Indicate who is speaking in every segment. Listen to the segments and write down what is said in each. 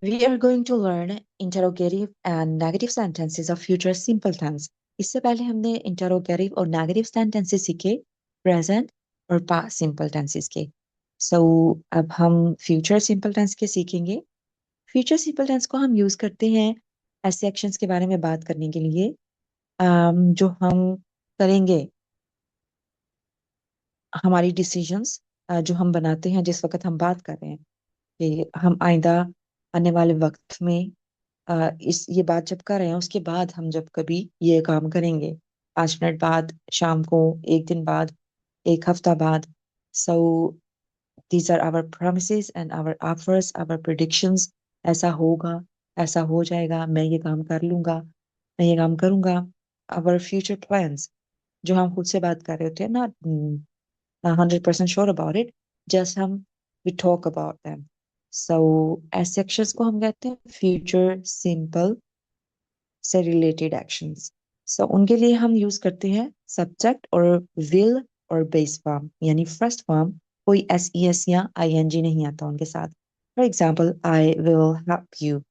Speaker 1: We are going to learn interrogative and negative sentences of future simple tense. इससे पहले हमने interrogative और negative sentences सीखे, present और past simple tenses के. So अब हम future simple tense के सीखेंगे. Future simple tense को हम use करते हैं ऐसे actions के बारे में बात करने के लिए जो हम करेंगे, हमारी decisions जो हम बनाते हैं जिस वक्त हम बात कर रहे हैं कि हम आइंदा आने वाले वक्त में ये बात जब कर रहे हैं उसके बाद हम जब कभी ये काम करेंगे, 5 मिनट बाद, शाम को, एक दिन बाद, एक हफ्ता बाद. So these are our promises and our offers, our predictions. ऐसा होगा, ऐसा हो जाएगा, मैं ये काम कर लूंगा, मैं ये काम करूंगा. Our future plans जो हम खुद से बात कर रहे होते हैं, not 100% sure about it, just हम we talk about them. So ऐसे sections को हम कहते हैं future simple से रिलेटेड एक्शंस. सो उनके लिए हम यूज करते हैं सब्जेक्ट और विल और बेस फॉर्म, यानी फर्स्ट फॉर्म कोई एस ई एस या आई एन जी नहीं आता उनके साथ. For example, I will help you,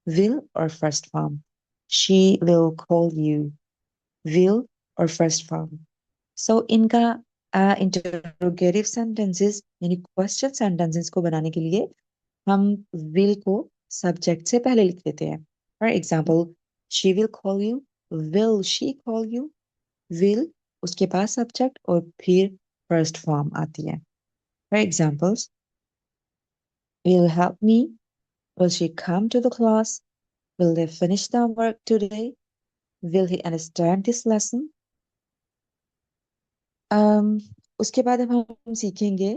Speaker 1: will और first form. She will call you, will और फर्स्ट फॉर्म. सो इनका इंटरोगेटिव सेंटेंसेस यानी क्वेश्चन सेंटेंसेस को बनाने के लिए हम विल को सब्जेक्ट से पहले लिख देते हैं. For example, she will call you, will she call you, will उसके बाद सब्जेक्ट और फिर फर्स्ट फॉर्म आती है. For examples, will help me, will she come to the class, will they finish the work today, will he understand this lesson. उसके बाद अब हम सीखेंगे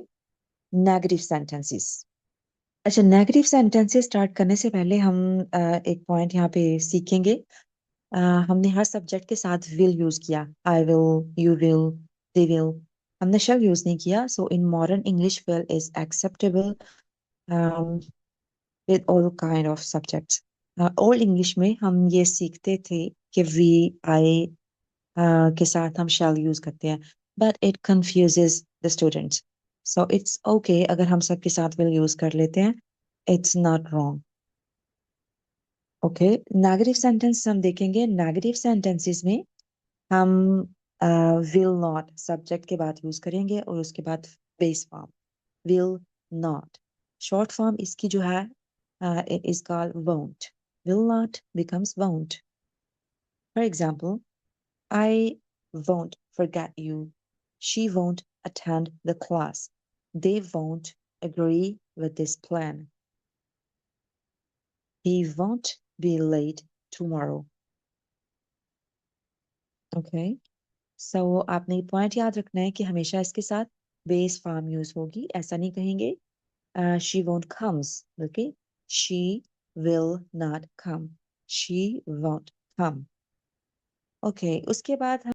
Speaker 1: नेगेटिव सेंटेंसेस. अच्छा, नेगेटिव सेंटेंसेस स्टार्ट करने से पहले हम एक पॉइंट यहाँ पे सीखेंगे. हमने हर सब्जेक्ट के साथ विल यूज किया, I will, you will, they will. हमने शैल यूज नहीं किया. So in modern English will is acceptable with all kind of subjects. Old English में हम ये सीखते थे कि वी, आई के साथ हम शैल यूज करते हैं, but it confuses the students. So it's okay अगर हम सबके साथ विल यूज कर लेते हैं, it's not wrong. Okay, negative sentence हम देखेंगे. नेगेटिव सेंटेंसेस में हम विल नॉट सब्जेक्ट के बाद यूज करेंगे और उसके बाद base form will not. Short form इसकी जो है it is called won't. Will not becomes won't. For example, I won't forget you, she won't attend the class, they won't agree with this plan, he won't be late tomorrow. Okay, so आपने ये point याद रखना है कि हमेशा इसके साथ base form use होगी. ऐसा नहीं कहेंगे शी वोंट कम्स, बल्कि she will not come, she won't come. Okay, उसके बाद